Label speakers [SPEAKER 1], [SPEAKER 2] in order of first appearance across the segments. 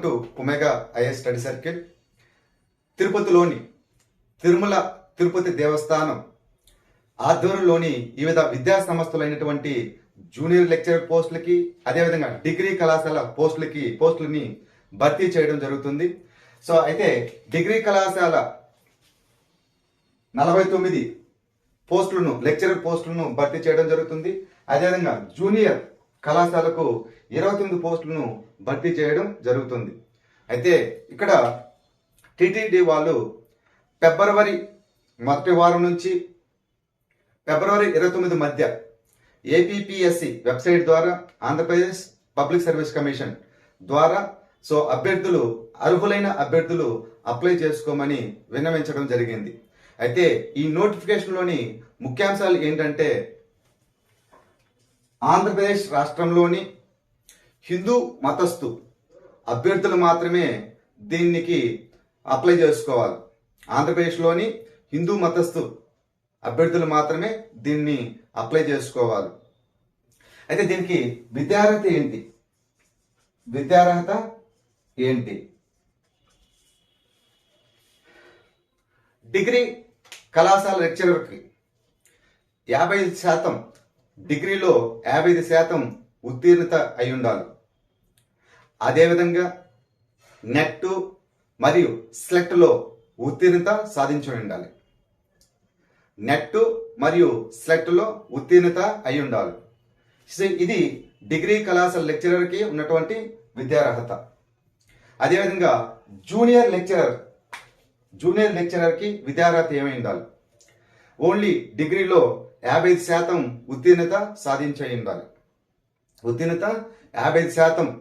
[SPEAKER 1] To omega IAS study circle. తిరుపతిలోని తిరుమల తిరుపతి దేవస్థానం ఆధ్వర్యంలోని వివిధ విద్యా సంస్థలైనటువంటి జూనియర్ లెక్చరర్ పోస్టులకి, అదేవిధంగా డిగ్రీ కళాశాల పోస్టులని భర్తీ చేయడం జరుగుతుంది. సో అయితే డిగ్రీ కళాశాల 49 పోస్టులను, లెక్చరర్ పోస్టులను భర్తీ చేయడం జరుగుతుంది. అదేవిధంగా జూనియర్ కళాశాలకు 29 పోస్టులను భర్తీ చేయడం జరుగుతుంది. అయితే ఇక్కడ టీటీడీ వాళ్ళు ఫిబ్రవరి మొదటి వారం నుంచి ఫిబ్రవరి 29 మధ్య ఏపీపీఎస్సి వెబ్సైట్ ద్వారా, ఆంధ్రప్రదేశ్ పబ్లిక్ సర్వీస్ కమిషన్ ద్వారా సో అర్హులైన అభ్యర్థులు అప్లై చేసుకోమని విన్నవించడం జరిగింది. అయితే ఈ నోటిఫికేషన్లోని ముఖ్యాంశాలు ఏంటంటే, ఆంధ్రప్రదేశ్ రాష్ట్రంలోని హిందూ మతస్థు అభ్యర్థులు మాత్రమే దీనికి అప్లై చేసుకోవాలి. ఆంధ్రప్రదేశ్లోని హిందూ మతస్థు అభ్యర్థులు మాత్రమే దీన్ని అప్లై చేసుకోవాలి. అయితే దీనికి విద్యార్హత ఏంటి? డిగ్రీ కళాశాల లెక్చరర్కి 55%, డిగ్రీలో 55% ఉత్తీర్ణత అయి ఉండాలి. అదేవిధంగా నెట్ మరియు స్లెట్లో ఉత్తీర్ణత సాధించి ఉండాలి. నెట్ మరియు స్లెట్లో ఉత్తీర్ణత అయి ఉండాలి. ఇది డిగ్రీ కళాశాల లెక్చరర్కి ఉన్నటువంటి విద్యార్హత. అదేవిధంగా జూనియర్ లెక్చరర్కి విద్యార్హత ఏమై ఉండాలి? ఓన్లీ డిగ్రీలో 55% ఉత్తీర్ణత సాధించి ఉండాలి. ఉత్తీర్ణత 55%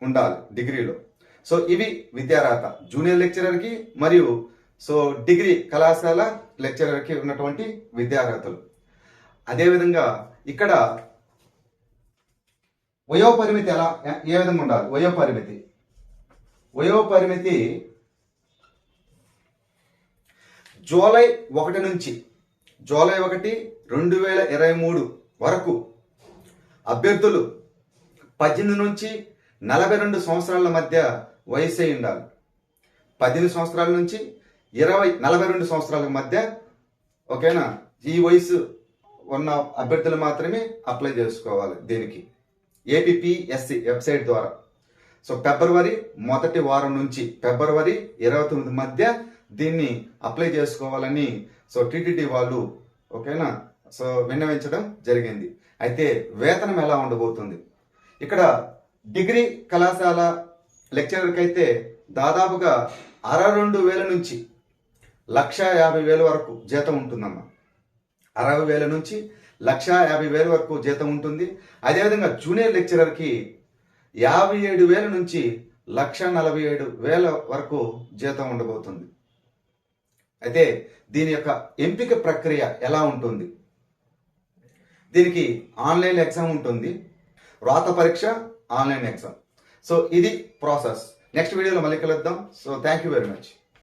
[SPEAKER 1] ఉండాలి డిగ్రీలో. సో ఇవి విద్యార్హత జూనియర్ లెక్చరర్కి మరియు సో డిగ్రీ కళాశాల లెక్చరర్కి ఉన్నటువంటి విద్యార్హతలు. అదేవిధంగా ఇక్కడ వయోపరిమితి ఏ విధంగా ఉండాలి? వయోపరిమితి జూలై 1 నుంచి జూలై 1, 2023 వరకు అభ్యర్థులు 18 నుంచి 42 సంవత్సరాల మధ్య వయసు అయి ఉండాలి. 18 సంవత్సరాల నుంచి 42 సంవత్సరాల మధ్య, ఓకేనా? ఈ వయసు ఉన్న అభ్యర్థులు మాత్రమే అప్లై చేసుకోవాలి దీనికి ఏపీపీఎస్సి వెబ్సైట్ ద్వారా. సో ఫిబ్రవరి మొదటి వారం నుంచి ఫిబ్రవరి 29 మధ్య దీన్ని అప్లై చేసుకోవాలని సో టీటీడీ వాళ్ళు, ఓకేనా, సో విన్నవించడం జరిగింది. అయితే వేతనం ఎలా ఉండబోతుంది? ఇక్కడ డిగ్రీ కళాశాల లెక్చరర్కి అయితే దాదాపుగా 62,000 నుంచి 1,50,000 వరకు జీతం ఉంటుందమ్మా. 60,000 నుంచి 1,50,000 వరకు జీతం ఉంటుంది. అదేవిధంగా జూనియర్ లెక్చరర్కి 57,000 నుంచి 1,47,000 వరకు జీతం ఉండబోతుంది. అయితే దీని యొక్క ఎంపిక ప్రక్రియ ఎలా ఉంటుంది? దీనికి ఆన్లైన్ ఎగ్జామ్ ఉంటుంది, రాత పరీక్ష, ఆన్లైన్ ఎగ్జామ్. సో ఇది ప్రాసెస్. నెక్స్ట్ వీడియోలో మళ్ళీ కలుద్దాం. So thank you very much.